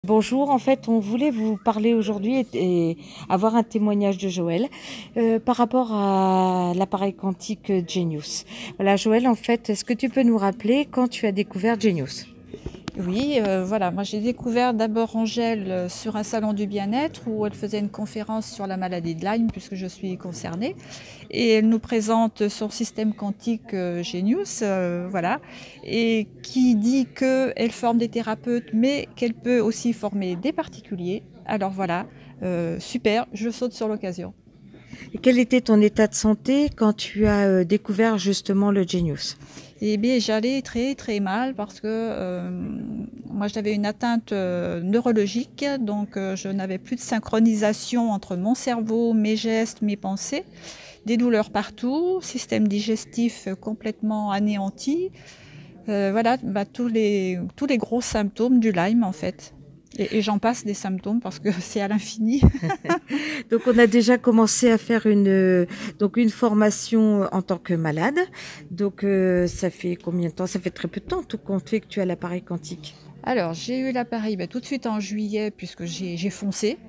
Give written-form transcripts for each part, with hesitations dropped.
Bonjour, en fait, on voulait vous parler aujourd'hui et avoir un témoignage de Joël par rapport à l'appareil quantique Genius. Voilà, Joël, en fait, est-ce que tu peux nous rappeler quand tu as découvert Genius? Oui, voilà, moi j'ai découvert d'abord Angèle sur un salon du bien-être où elle faisait une conférence sur la maladie de Lyme puisque je suis concernée et elle nous présente son système quantique Genius, voilà, et qui dit qu'elle forme des thérapeutes mais qu'elle peut aussi former des particuliers. Alors voilà, super, je saute sur l'occasion. Et quel était ton état de santé quand tu as découvert justement le Genius? Eh bien, j'allais très très mal parce que moi j'avais une atteinte neurologique, donc je n'avais plus de synchronisation entre mon cerveau, mes gestes, mes pensées, des douleurs partout, système digestif complètement anéanti, voilà, bah, tous les gros symptômes du Lyme en fait. Et j'en passe des symptômes parce que c'est à l'infini. Donc, on a déjà commencé à faire une formation en tant que malade. Donc, ça fait combien de temps? Ça fait très peu de temps, tout compte fait, que tu as l'appareil quantique. Alors, j'ai eu l'appareil tout de suite en juillet puisque j'ai foncé.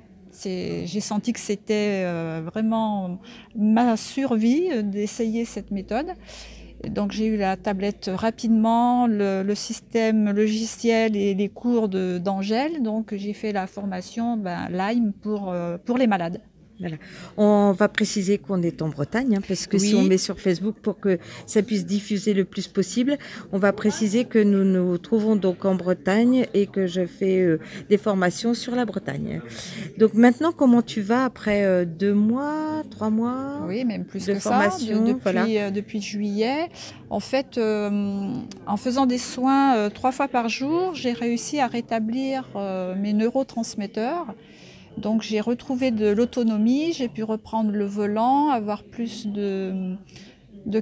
J'ai senti que c'était vraiment ma survie d'essayer cette méthode. Et donc, j'ai eu la tablette rapidement, le système logiciel et les cours d'Angèle. Donc, j'ai fait la formation Lyme pour les malades. Voilà. On va préciser qu'on est en Bretagne, hein, parce que si on Oui, met sur Facebook pour que ça puisse diffuser le plus possible, on va préciser que nous nous trouvons donc en Bretagne et que je fais des formations sur la Bretagne. Donc maintenant, comment tu vas après 2 mois, 3 mois oui, même plus de que ça, formation? Voilà. depuis juillet. En fait, en faisant des soins 3 fois par jour, j'ai réussi à rétablir mes neurotransmetteurs. Donc j'ai retrouvé de l'autonomie, j'ai pu reprendre le volant, avoir plus de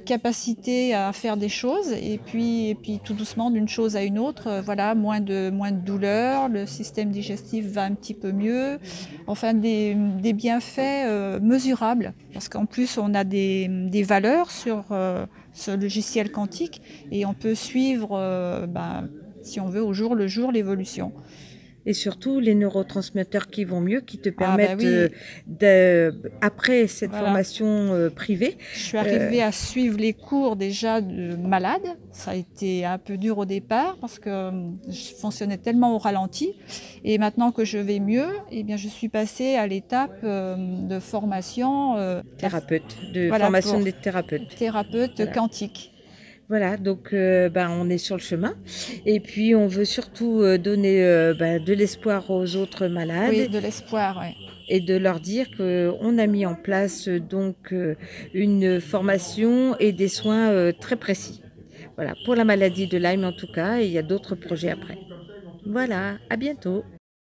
capacité à faire des choses et puis tout doucement d'une chose à une autre, voilà, moins de douleur, le système digestif va un petit peu mieux, enfin des bienfaits mesurables parce qu'en plus on a des valeurs sur ce logiciel quantique et on peut suivre si on veut au jour le jour l'évolution. Et surtout les neurotransmetteurs qui vont mieux, qui te Ah bah permettent, oui, après cette voilà. formation privée, Je suis euh, arrivée à suivre les cours déjà de malade. Ça a été un peu dur au départ parce que je fonctionnais tellement au ralenti. Et maintenant que je vais mieux, eh bien, je suis passée à l'étape de formation de voilà, formation pour des thérapeutes. thérapeute Voilà. quantique. Voilà, donc on est sur le chemin. Et puis on veut surtout donner de l'espoir aux autres Oui, malades de l'espoir, ouais. et de leur dire qu'on a mis en place une formation et des soins très précis. Voilà, pour la maladie de Lyme en tout cas, et il y a d'autres projets après. Voilà, à bientôt.